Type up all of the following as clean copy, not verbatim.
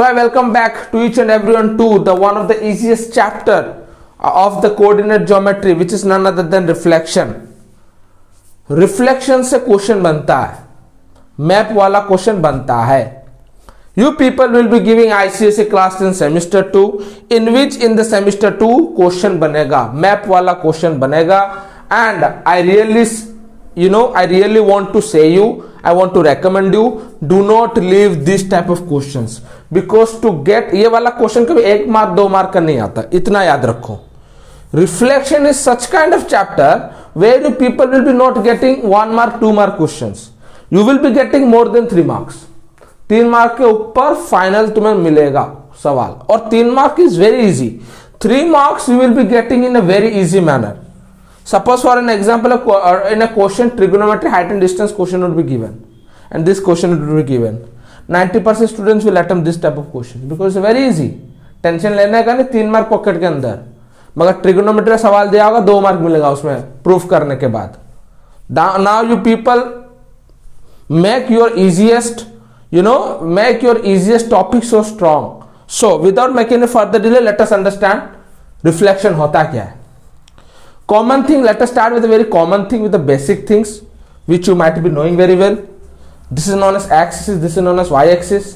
So I welcome back to each and everyone to the one of the easiest chapter of the coordinate geometry, which is none other than reflection. Reflection से question बनता है, map वाला question बनता है. You people will be giving ICSE class in semester 2, in which in the semester 2 question बनेगा, map वाला question बनेगा. And I really want to say you, I want to recommend you, do not leave this type of questions, because to get ये वाला question कभी 1 mark 2 mark का नहीं आता, इतना याद रखो. Reflection is such kind of chapter where you people will be not getting 1 mark 2 mark questions, you will be getting more than 3 marks. 3 mark के ऊपर फाइनल तुम्हें मिलेगा सवाल, और 3 mark is very easy. 3 marks you will be getting in a very easy manner. Suppose for an example, in a question trigonometry height and distance question would be given, and this question would be given. 90% students will attempt this type of question because it's very easy. Tension लेने का नहीं, 3 mark pocket के अंदर. मगर trigonometry सवाल दिया होगा, 2 mark मिलेगा उसमें प्रूफ करने के बाद. Now you people make your easiest, make your easiest topic so strong. So without making a further delay, let us understand reflection होता क्या है. Common thing, let us start with a very common thing, with the basic things which you might be knowing very well. This is known as x-axis, this is known as y-axis.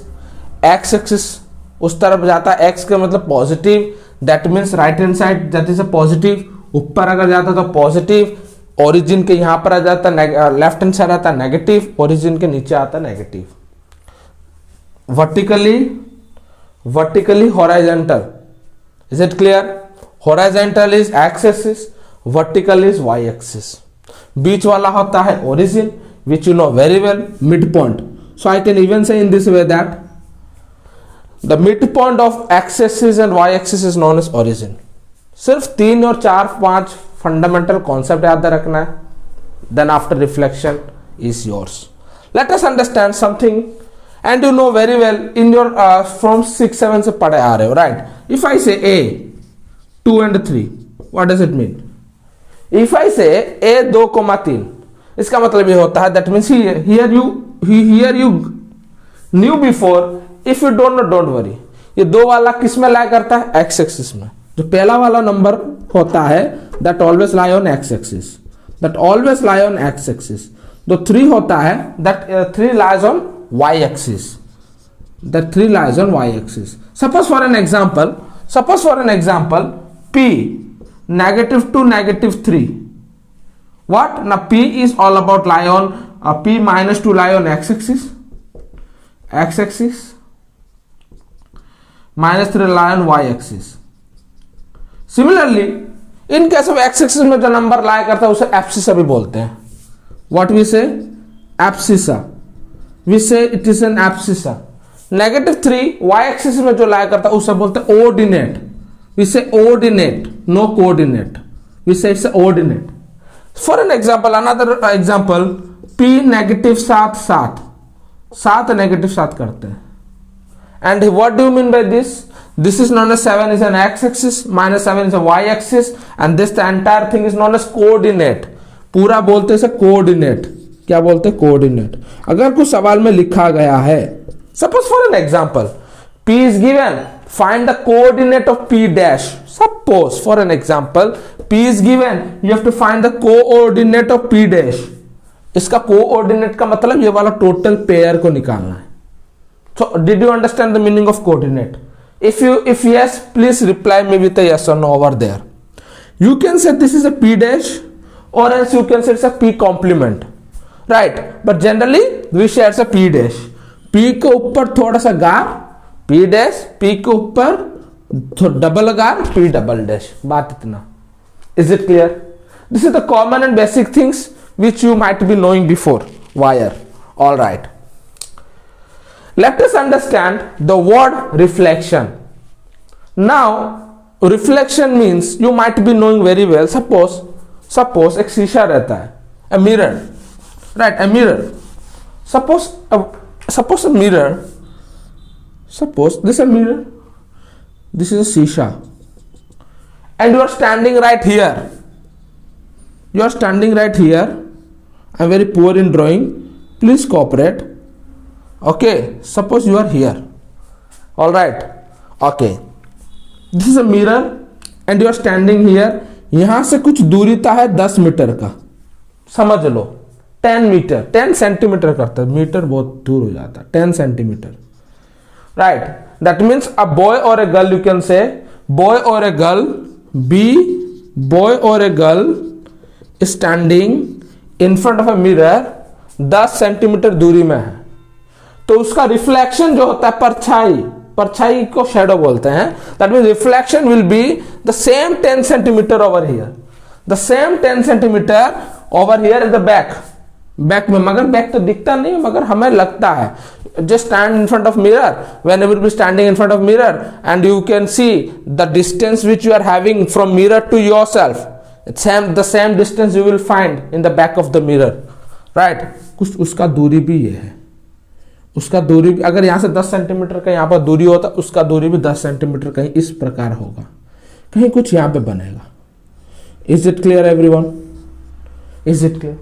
x-axis उस तरफ जाता है, x का मतलब positive, that means right hand side that is a positive. ऊपर अगर जाता तो पॉजिटिव, ओरिजिन के यहां पर आ जाता, लेफ्ट हैंड साइड आता नेगेटिव, ओरिजिन के नीचे आता negative. vertically horizontal, is it clear? Horizontal is x-axis, vertical is y-axis. बीच वाला होता है origin, which you know very well, midpoint. So I can even say in this way that the midpoint of x-axis and y-axis is known as origin. सिर्फ 3 और 4 5 fundamental concept याद रखना है. Then after reflection is yours. Let us understand something, and you know very well in your from 6 7 से पढ़े आ रहे हो, right? If I say a 2 and 3, what does it mean? If I say a 2,3, इसका मतलब ये होता है, that means here you knew before. If you don't know, don't worry. ये 2 वाला किस में लाई करता है? x एक्सिस में. जो पहला वाला नंबर होता है that always lie on x axis, that always lie on x axis. जो 3 होता है that 3 lies on y axis, that 3 lies on y axis. Suppose for an example p -2 -3. What? Now p is all about lie on p -2 lie on x axis, -3 lie on y axis. Similarly, in case of x axis में जो number lie करता है उसे abscissa भी बोलते हैं. What we say? Abscissa. We say it is an abscissa. -3 y axis में जो lie करता है उसे बोलते हैं ordinate. We say ordinate, no coordinate. We say it's ordinate. For an example, another example, p -7 7 -7 करते हैं. And what do you mean by this? This is known as 7 is an x-axis, -7 is a y-axis, and this the entire thing is known as coordinate. पूरा बोलते हैं coordinate. क्या बोलते हैं? Coordinate. अगर कुछ सवाल में लिखा गया है, suppose for an example p is given, find the coordinate of p dash. Suppose for an example p is given, you have to find the coordinate of p dash. इसका कोऑर्डिनेट का मतलब ये वाला टोटल पेयर को निकालना है. So did you understand the meaning of coordinate? If yes, please reply me with a yes or no over there. You can say this is a p dash, or else you can say it's a p complement, right? But generally we say it's a p dash. p के ऊपर थोड़ा सा गार p dash, p के ऊपर double गार p double dash. बात इतना. Is it clear? This is the common and basic things which you might be knowing before. Wire. All right. Let us understand the word reflection. Now reflection means you might be knowing very well. Suppose एक शीशा रहता है, a mirror, right? A mirror. Suppose a mirror. Suppose this is a mirror. This is a शीशा, and you are standing right here. You are standing right here. I am very poor in drawing. Please cooperate. Okay. Suppose you are here. All right, okay, this is a mirror and you are standing here. यहां से कुछ दूरी तय है 10 metre का, समझ लो 10 metre, 10 centimetre करता है, मीटर बहुत दूर हो जाता है, 10 centimetre, right. That means a boy और a girl, you can say boy और ए गर्ल, बी बॉय और a girl standing in front of a mirror 10 centimetre दूरी में है। तो उसका रिफ्लेक्शन जो होता है, परछाई, परछाई को शेडो बोलते हैं। That means reflection will be the same 10 centimetre over here, the same 10 centimetre over here in the back, back में, मगर बैक तो दिखता नहीं, मगर हमें लगता है। Just stand in front of mirror, when you will be standing in front of mirror and you can see the distance which you are having from mirror to yourself, the same distance you will find in the back of the mirror, right? कुछ उसका दूरी भी ये है, उसका दूरी भी, अगर यहां से 10 सेंटीमीटर का यहां पर दूरी होता, उसका दूरी भी 10 सेंटीमीटर कहीं इस प्रकार होगा, कहीं कुछ यहां पे बनेगा। Is it clear everyone? Is it clear?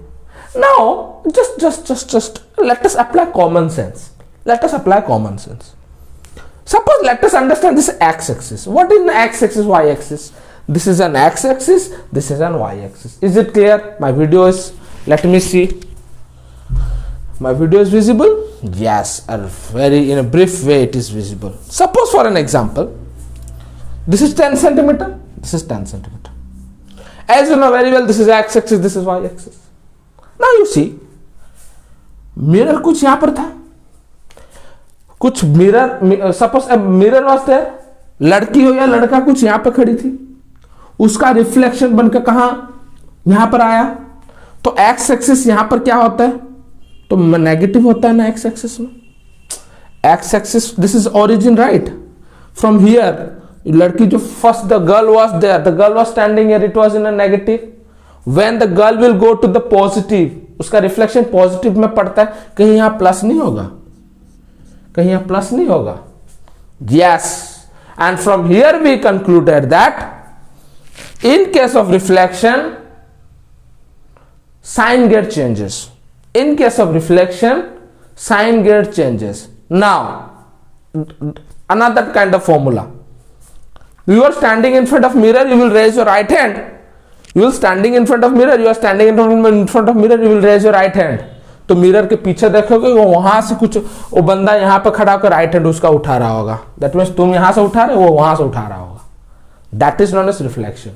Now just let us apply common sense. Let us apply common sense. Suppose let us understand this x-axis. What is an x-axis, y-axis? This is an x-axis, this is an y-axis. Is it clear? My video is, let me see. My video is visible? Yes, in a brief way it is visible. Suppose for an example, this is 10 centimeter, this is 10 centimeter. As you know very well, this is x-axis, this is y-axis. Now you see, mirror कुछ यहां पर था, कुछ mirror, suppose mirror was there, लड़की हो या लड़का कुछ यहां पर खड़ी थी, उसका रिफ्लेक्शन बनकर कहां, यहां पर आया। तो एक्स एक्सिस यहां पर क्या होता है, तो नेगेटिव होता है ना एक्स एक्सिस में। X axis, this is origin, right, from here, लड़की जो first the girl was there, the girl was standing here, it was in a negative. When the girl will go to the positive, उसका reflection positive में पड़ता है, कहीं यहां plus नहीं होगा, कहीं यहां प्लस नहीं होगा। Yes, and from here we concluded that in case of reflection, sign get changes. In case of reflection, sign get changes. Now, another kind of formula. You are standing in front of mirror, you will raise your right hand. You will standing in front of mirror, you are standing in front of mirror, you will raise your right hand. तो mirror के पीछे देखोगे वो वहां से कुछ, वो बंदा यहां पर खड़ा होकर राइट हैंड उसका उठा रहा होगा। दैट मीन्स तुम यहां से उठा रहे हो, वो वहां से उठा रहा होगा। That is known as reflection.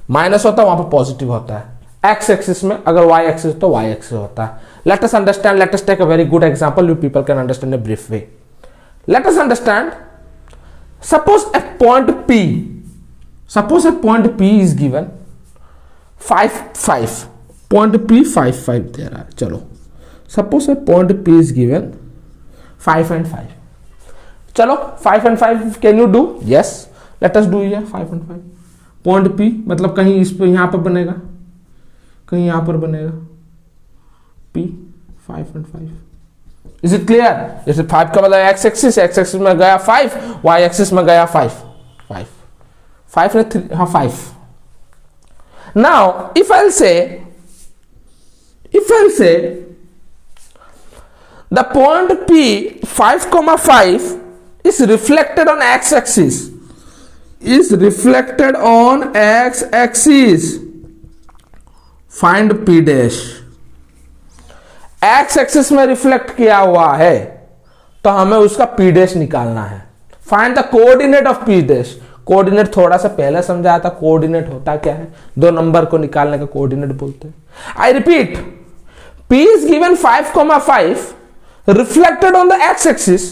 Minus होता है वहां पर पॉजिटिव होता है। एक्स एक्सिस में अगर वाई एक्सिस तो वाई एक्सिस होता है। Let us understand, let us take a very good example, you people can understand in a brief way. Let us understand, suppose a point P, suppose a point P is given 5 5, point P 5 5 दे रहा है। चलो suppose a point P is given 5 and 5, चलो 5 and 5 can you do? Yes, let us do here 5 and 5। Point P मतलब कहीं इस पर यहां पर बनेगा, कहीं यहां पर बनेगा P 5 and 5। Is it clear? जैसे 5 का मतलब एक्स एक्सिस, एक्स एक्सिस में गया 5, वाई एक्सिस में गया 5 5 5 ने 3, हाँ 5। नाउ इफ आई से the point P 5,5 is reflected on x-axis, is reflected on x-axis, find P dash। x-axis में रिफ्लेक्ट किया हुआ है तो हमें उसका P dash निकालना है। Find the coordinate of P dash। Coordinate थोड़ा सा पहले समझाया था, कोऑर्डिनेट होता क्या है, दो नंबर को निकालने का कोऑर्डिनेट बोलते हैं। I repeat, P is given 5,5 reflected on the x-axis,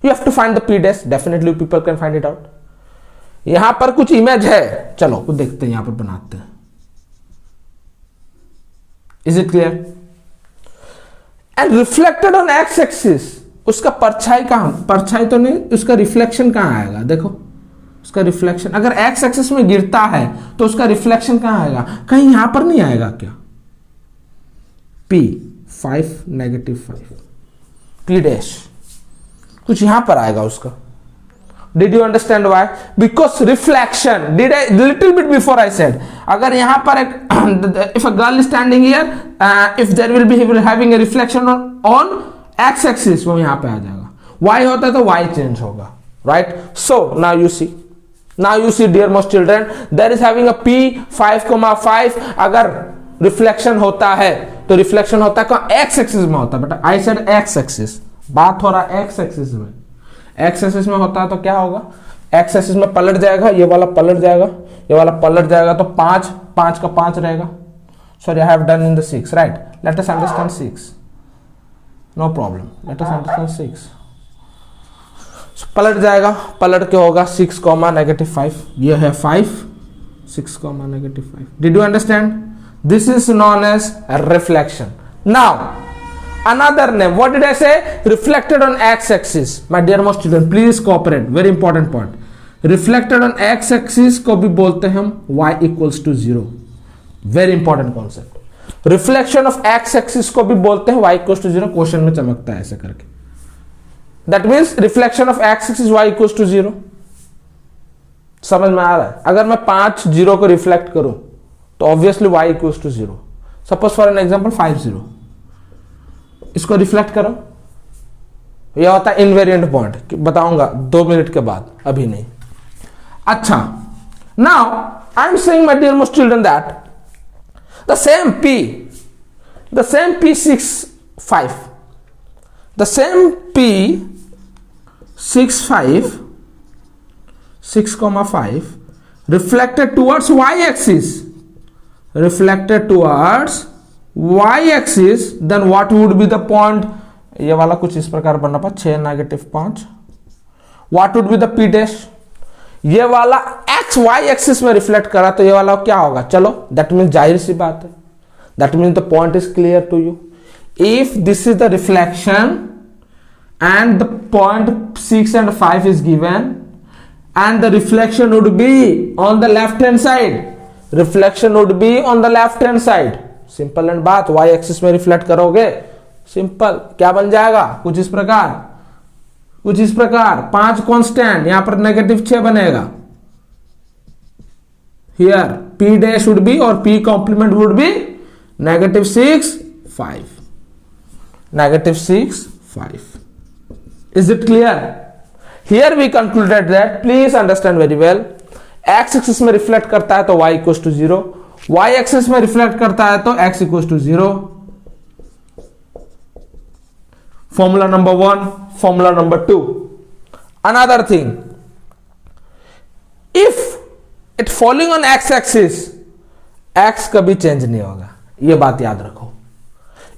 you have to find the P dash. Definitely people can find it out. यहां पर कुछ इमेज है, चलो वो देखते हैं, यहां पर बनाते हैं। Is it clear? And reflected on x-axis, उसका परछाई कहां, परछाई तो नहीं, उसका रिफ्लेक्शन कहां आएगा? देखो उसका रिफ्लेक्शन अगर x-axis में गिरता है तो उसका रिफ्लेक्शन कहां आएगा? कहीं यहां पर नहीं आएगा क्या? P 5 -5 P dash कुछ यहां पर आएगा उसका। Did you understand why? Because reflection. Did I little bit before I said, अगर यहां पर एक if a girl is standing here, if there will be having a reflection on x-axis, वो यहां पे आ जाएगा। Y होता है तो Y चेंज होगा। right? So now you see dear most children, there is having a p 5,5. अगर reflection होता है तो रिफ्लेक्शन होता है कहाँ, एक्स एक्सिस में होता है बेटा, आई सेड एक्स एक्सिस, बात हो रहा है एक्स एक्सिस में। एक्स एक्सिस में होता है तो क्या होगा, एक्स एक्सिस में पलट जाएगा, ये वाला पलट जाएगा, ये वाला पलट जाएगा, तो 5 का 5 रहेगा। Sorry I have done in the 6, right? Let us understand 6, no problem, let us understand 6। पलट जाएगा, पलट के होगा 6, -5, ये है 5, 6, -5। Did you understand? This is known as reflection. Now another name, what did I say? Reflected on x axis. My dear most children, please cooperate, very important point. Reflected on x axis को भी बोलते हैं हम y equals to 0, very important concept. Reflection of x axis को भी बोलते हैं y equals to 0, question में चमकता है ऐसे करके। That means reflection of x axis y equals to 0, समझ में आ रहा है? अगर मैं 5 0 को रिफ्लेक्ट करूं तो obviously y equals to 0। Suppose for an example 5 0, इसको रिफ्लेक्ट करो, यह होता है इनवेरिएंट पॉइंट, बताऊंगा 2 मिनट के बाद, अभी नहीं। अच्छा, now I am saying my dear most children that the same P65, the same P65 6,5 reflected towards y-axis, then what would be the point? ये वाला कुछ इस प्रकार बनना पा 6 -5। what would be the P dash? ये वाला x y एक्सिस में रिफ्लेक्ट करा तो ये वाला क्या होगा, चलो दैट मीन्स जाहिर सी बात है, that means the point is clear to you. If this is the reflection and the point 6 and 5 is given and the reflection would be on the left hand side, simple and बात, y axis में reflect करोगे, simple क्या बन जाएगा, कुछ इस प्रकार 5 constant, यहां पर -6 बनेगा। Here P dash would be और P complement would be -6 5। Is it clear? Here we concluded that, please understand very well, x axis में रिफ्लेक्ट करता है तो y equals to 0, y axis में रिफ्लेक्ट करता है तो x equals to 0। Formula number 1, formula number 2. Another thing, if it falling on x axis, x कभी change नहीं होगा, ये बात याद रखो।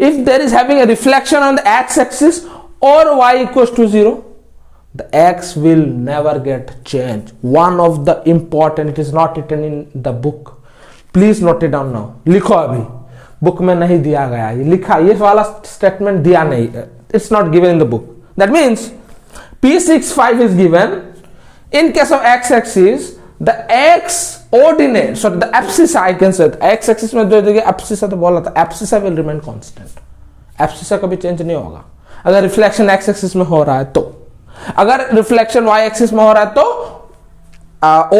If there is having a reflection on the x axis or y equals to 0, the x will never get changed. One of the important, it is not written in the book, please note it down now, लिखो, अभी book में नहीं दिया गया, ये लिखा, ये वाला स्टेटमेंट दिया नहीं, it's not given in the book. That means P65 is given, in case of x axis the x ordinate, so the abscissa, I can say x axis में जो जगह abscissa तो बोला था, abscissa will remain constant, abscissa कभी change नहीं होगा अगर रिफ्लेक्शन x एक्सिस में हो रहा है तो। अगर रिफ्लेक्शन y एक्सिस में हो रहा है तो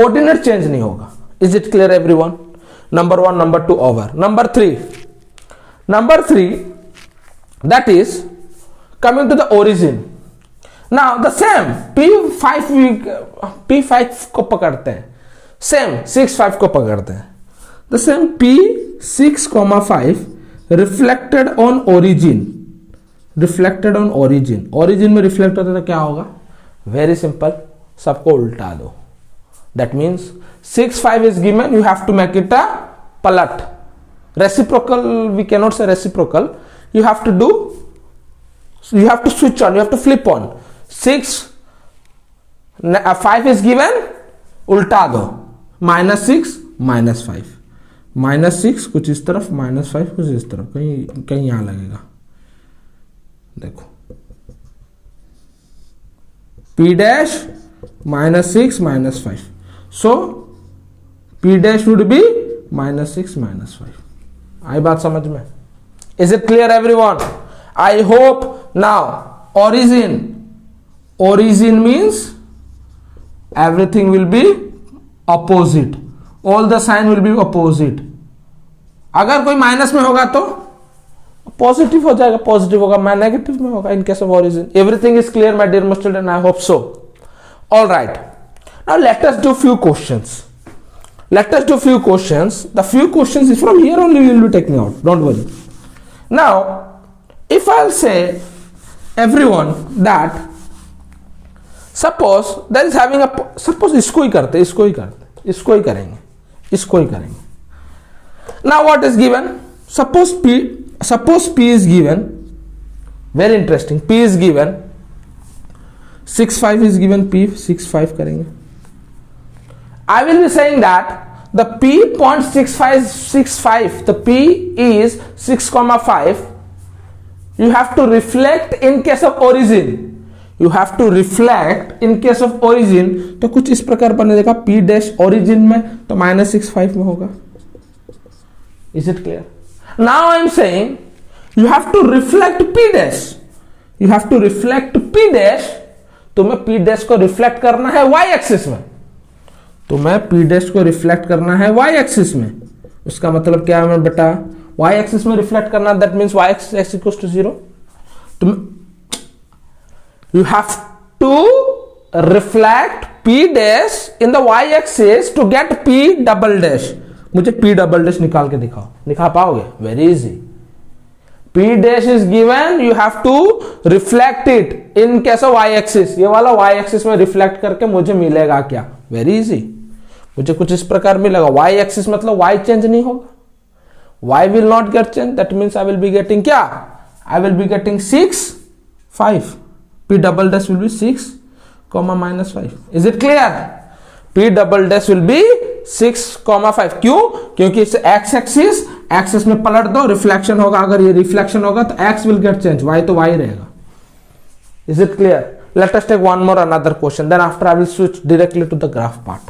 ऑर्डिनेट चेंज नहीं होगा। Is it clear everyone? Number 1, number 2 over. Number 3 that is coming to the origin. Now the same P5 को पकड़ते हैं, सेम 6-5 को पकड़ते हैं, the same P6,5 reflected on origin में रिफ्लेक्ट होता है तो क्या होगा, वेरी सिंपल, सबको उल्टा दो। That means 6-5 is given, you have to make it a पलट, reciprocal, we can not say reciprocal, you have to switch on, you have to flip on। 5 is given, उल्टा दो, -6 -5, -6 कुछ इस तरफ, -5 कुछ इस तरफ, कहीं यहां लगेगा, देखो P dash -6 -5, so P dash would be -6 -5। आई बात समझ में? Is it clear everyone? I hope now origin means everything will be opposite, all the sign will be opposite। अगर कोई माइनस में होगा तो पॉजिटिव हो जाएगा, पॉजिटिव होगा, मैं नेगेटिव में होगा in case of origin. Everything is clear my dear most student, I hope so. All right. Now let us do few questions. Let us do few questions. The few questions is from here only we will be taking out. Don't worry. Now, if I'll say everyone that suppose there is having a suppose इसको ही करते इसको ही करते इसको ही करेंगे इसको ही करेंगे. Now what is given? Suppose P is given. Very interesting. P is given 6,5 is given. P 6,5 करेंगे. I will be saying that the P 0.65, the P is 6,5. You have to reflect in case of origin. You have to reflect in case of origin. तो कुछ इस प्रकार बनेगा. P dash origin में तो -6,5 में होगा. Is it clear? Now I am saying you have to reflect P dash. You have to reflect P dash. तुम्हें P dash को रिफ्लेक्ट करना है y एक्सिस में. तुम्हें P dash को रिफ्लेक्ट करना है y एक्सिस में. उसका मतलब क्या है बेटा? y एक्सिस में रिफ्लेक्ट करना. That means y axis equals to 0. You have to reflect P dash in the y axis to get P double dash. मुझे P double dash निकाल के दिखाओ. निकाल पाओगे? Very easy. P dash is given. You have to reflect it in case of y axis. ये वाला y axis में reflect करके मुझे मिलेगा क्या? Very easy. मुझे कुछ इस प्रकार मिलेगा. y axis मतलब y चेंज नहीं होगा. y will not get change. That means I will be getting क्या? I will be getting 6, 5. P double dash will be 6, -5. Is it clear? P double dash will be 6, 5. क्यों? क्योंकि इस x axis में पलट दो, reflection होगा. अगर ये रिफ्लेक्शन होगा तो x will get change. y तो y रहेगा. Is it clear? Let us take one more another question. Then after I will switch directly to the graph part.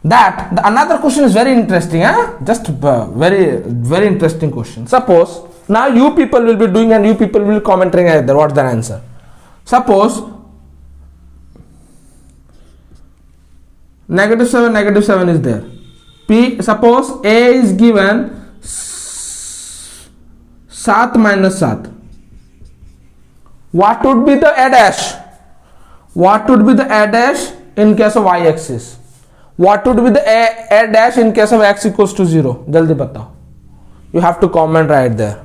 That the another question is very interesting. Just very interesting question. Suppose now you people will be doing and you people will be commenting either what's the answer. Suppose -7 is there. Suppose a is given 7 - 7. What would be the a dash? What would be the a dash in case of y axis? What would be the a dash in case of x equals to 0? जल्दी बताओ. You have to comment right there.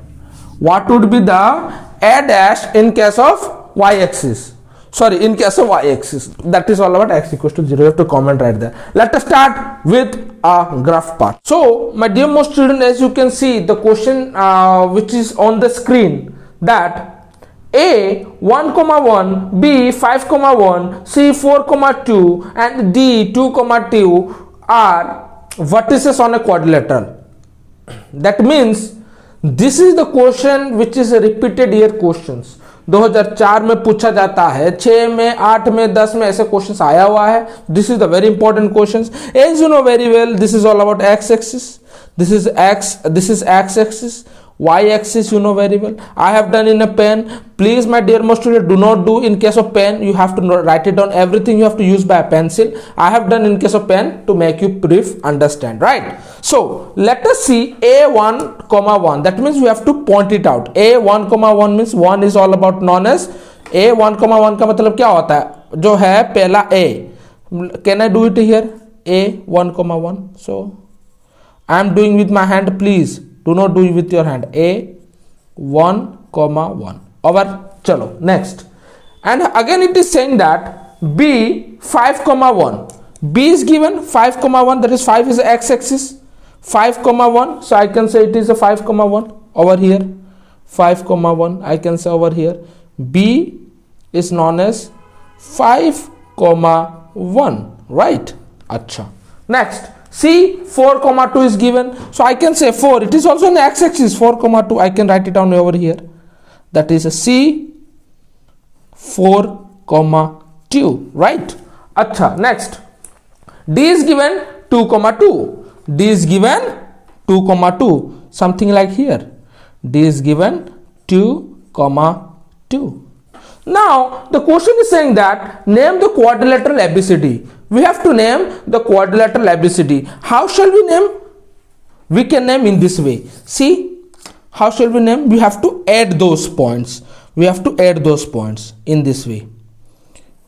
What would be the a dash in case of y axis? Sorry, in case of y axis. That is all about x equals to 0. You have to comment right there. Let us start with a graph part. So, my dear most student, as you can see the question which is on the screen, that A 1,1, B 5,1, C 4,2 and D 2,2 are vertices on a quadrilateral. That means this is the question which is a repeated year questions. 2004 में पूछा जाता है, 6 में, 8 में, 10 में ऐसे questions आया हुआ है. This is the very important questions. As you know very well, this is all about x axis. This is x axis. Y axis you know very well. I have done in a pen. Please my dear most student, do not do in case of pen. You have to write it down. Everything you have to use by a pencil. I have done in case of pen to make you brief understand, right? So let us see A1, 1. That means we have to point it out. A1, 1 means 1 is all about known as A1, 1 का मतलब क्या होता है? जो है पहला A. Can I do it here? A1, 1. So I am doing with my hand. Please do not do it with your hand. A1, 1. Over. Chalo. Next. And again it is saying that B 5,1. B is given 5,1. That is 5 is x axis. 5,1. So I can say it is a 5,1 over here. 5,1. I can say over here. B is known as 5,1. Right? Acha. Next. C 4,2 is given. So I can say 4. It is also an x axis. 4,2. I can write it down over here. That is a C 4,2. Right? Acha. Next. D is given 2,2. D is given 2,2. Something like here. D is given 2,2. Now the question is saying that name the quadrilateral ABCD. We have to name the quadrilateral ABCD. How shall we name? We can name in this way. See, how shall we name? We have to add those points. We have to add those points in this way.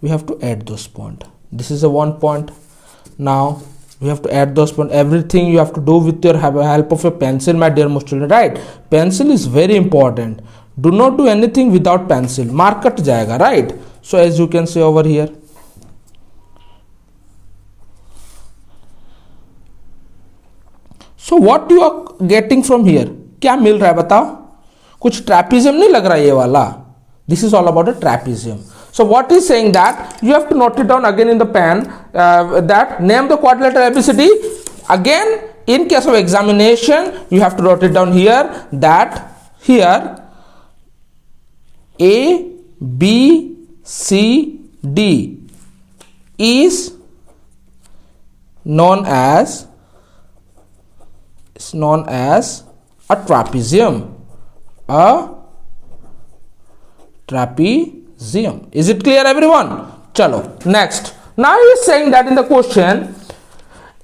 we have to add those point. This is a 1 point. Now we have to add those point. Everything you have to do with your help of a pencil, my dear most children, right? Pencil is very important. Do not do anything without pencil. Mark cut jayega, right? So as you can see over here, so what you are getting from here, क्या मिल रहा है बताओ? कुछ ट्रैपिजियम नहीं लग रहा है ये वाला? This is all about a trapezium. So what is saying that you have to note it down again in the pen, that name the quadrilateral ABCD. Again, in case of examination, you have to note it down here, that here A, B, C, D is known as a trapezium. A trapezium. Is it clear, everyone? Chalo, next. Now he is saying that in the question,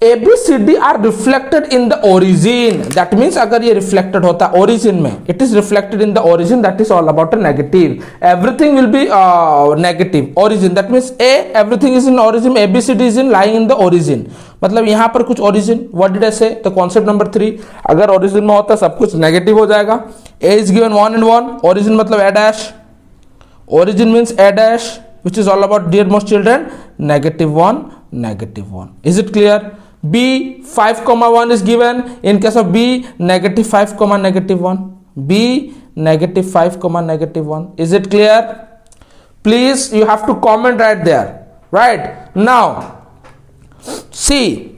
ABCD are reflected in the origin. That means अगर ये reflected होता origin में, it is reflected in the origin. That is all about a negative. Everything will be negative. Origin. That means A, everything is in origin. ABCD is in lying in the origin. मतलब यहाँ पर कुछ origin. What did I say? The concept number 3. अगर origin में होता सब कुछ negative हो जाएगा. A is given 1 and 1. Origin मतलब A dash. Origin means A dash, which is all about, dear most children, -1, -1. Is it clear? B 5, 1 is given. In case of B, -5, -1. B -5, -1. Is it clear? Please, you have to comment right there. Right now, see,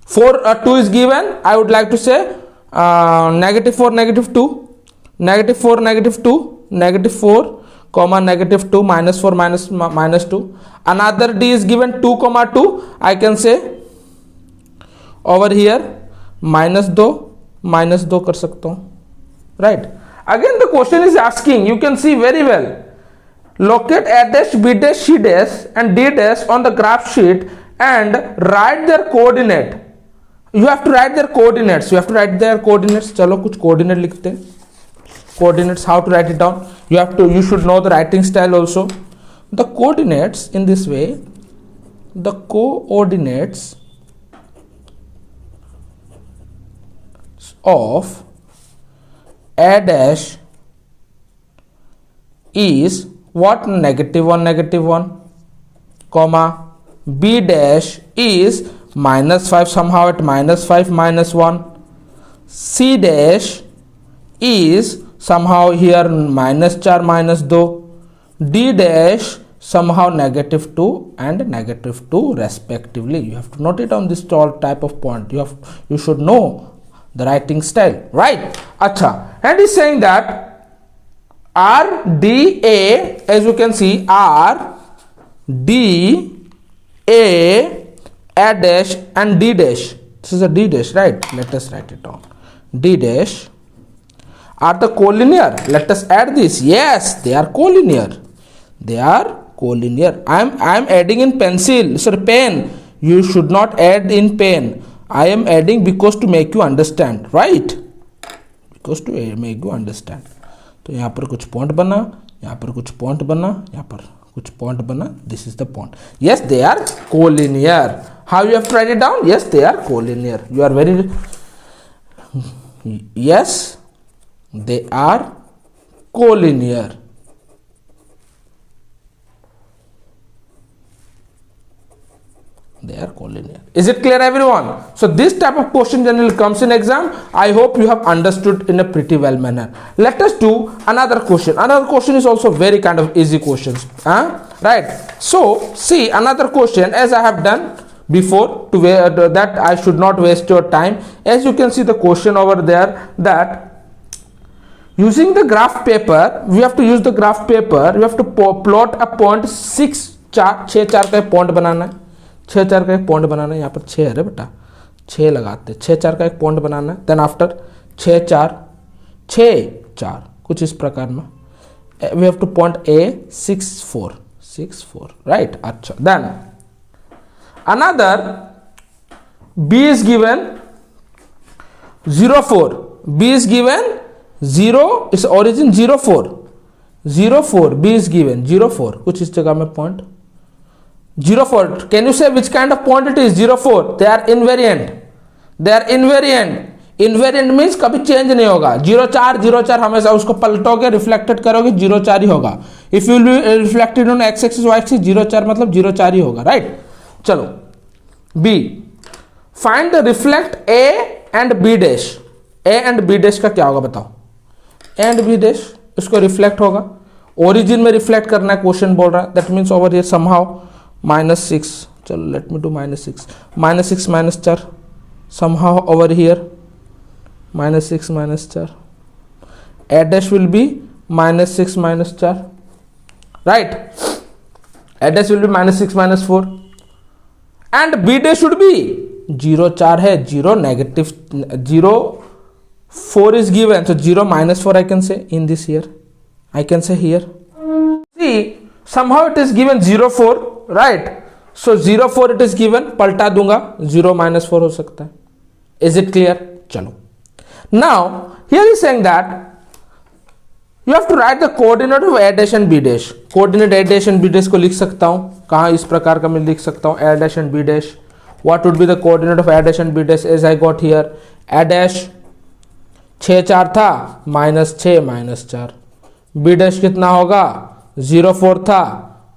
4 2 is given. I would like to say -4, -2, -4, -2, -4. Comma -2, -4, -2. Another D is given 2, 2. I can say over here -2 कर सकता हूँ, right? Again the question is asking, you can see very well, locate A dash, B dash, C dash and D dash on the graph sheet and write their coordinate. You have to write their coordinates. चलो कुछ coordinate लिखते हैं. Coordinates, how to write it down? You should know the writing style also. The coordinates in this way, the coordinates of A dash is what? -1, comma, B dash is -5, somehow at -5, -1. C dash is somehow here -4, -2. D dash somehow -2 and -2 respectively. You have to note it on this all type of point. You should know the writing style, right? Acha, and he's saying that R D A, as you can see, R D A dash and D dash. This is a D dash, right? Let us write it down. D dash are the collinear. Let us add this. Yes, they are collinear. I am adding in pencil, sir, pen. You should not add in pen. I am adding because to make you understand, right? Because to make you understand. तो यहाँ पर कुछ point बना, यहाँ पर कुछ point बना, यहाँ पर कुछ पॉइंट बना. This is the point. Yes, they are collinear. How you have to write it down? Yes, they are collinear. You are very. Yes, they are collinear. They are collinear. Is it clear, everyone? So this type of question generally comes in exam. I hope you have understood in a pretty well manner. Let us do another question. Another question is also very kind of easy questions. Right? So see another question, as I have done before, to that I should not waste your time. As you can see the question over there, that using the graph paper, we have to use the graph paper. You have to plot a point 6 4 6 4 का point बनाना है. 6 4 का एक point बनाना है. यहाँ पर 6 है बेटा, 6 लगाते, 6 4 का एक पॉइंट बनाना है. देन आफ्टर 6 4 कुछ इस प्रकार में we have two point A 6 4 right. अच्छा, then another B is given 0 4. B is given 0 is origin 0 4 B is given 0 4. कुछ इस जगह में point 04. Can you say which kind of point it is? 04. They are invariant. They are invariant. Invariant means कभी change नहीं होगा. 04 हमेशा उसको पलटोगे, reflected करोगे, 04 ही होगा. If you will be reflected on x axis y axis, 04 मतलब 04 ही होगा. राइट. चलो b, find the reflect a and b dash. A and b dash का क्या होगा बताओ. ए एंड बी डैश इसको रिफ्लेक्ट होगा. ओरिजिन में रिफ्लेक्ट करना है, क्वेश्चन बोल रहा है. That means over here somehow -6. चलो let me do -6. -6 -4 somehow over here -6 -4. A dash will be -6 -4. Right. A dash will be -6 -4 and B dash should be 0 4 है, 0 negative 0 4 is given, so 0 -4 I can say in this here. I can say here. See, somehow it is given 0 4, right? So 0 4 it is given, पलटा दूंगा 0 -4 हो सकता है. Is it clear? चलो. Now here is saying that you have to write the coordinate of A dash and B dash. Coordinate A dash and B dash को लिख सकता हूँ. कहाँ इस प्रकार का मैं लिख सकता हूँ A dash and B dash. What would be the coordinate of A dash and B dash as I got here? A dash 6 4 था, -6 -4. B dash कितना होगा? 0 4 था,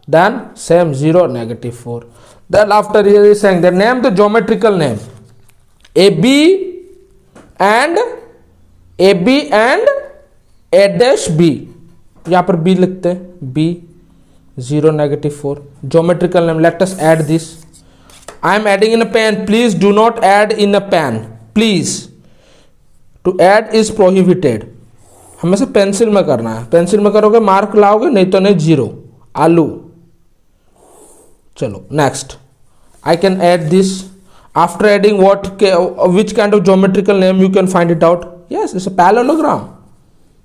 then same 0 -4. Then after here is saying the name, the geometrical name. AB and A dash B. यहाँ पर B लिखते हैं. B 0 -4. Geometrical name. Let us add this. I am adding in a pen. Please do not add in a pen. Please. To add is prohibited. हमेशा pencil में करना है. Pencil में करोगे मार्क लाओगे, नहीं तो नहीं 0. आलू. चलो next. I can add this. After adding which kind of geometrical name you can find it out? Yes, it's a parallelogram.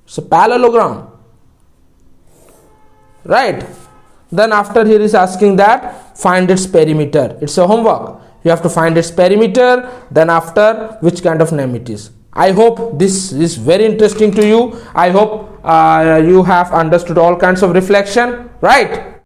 It's a parallelogram. Right. Then after here is asking that find its perimeter. It's a homework. You have to find its perimeter. Then after which kind of name it is. I hope this is very interesting to you. I hope you have understood all kinds of reflection. Right.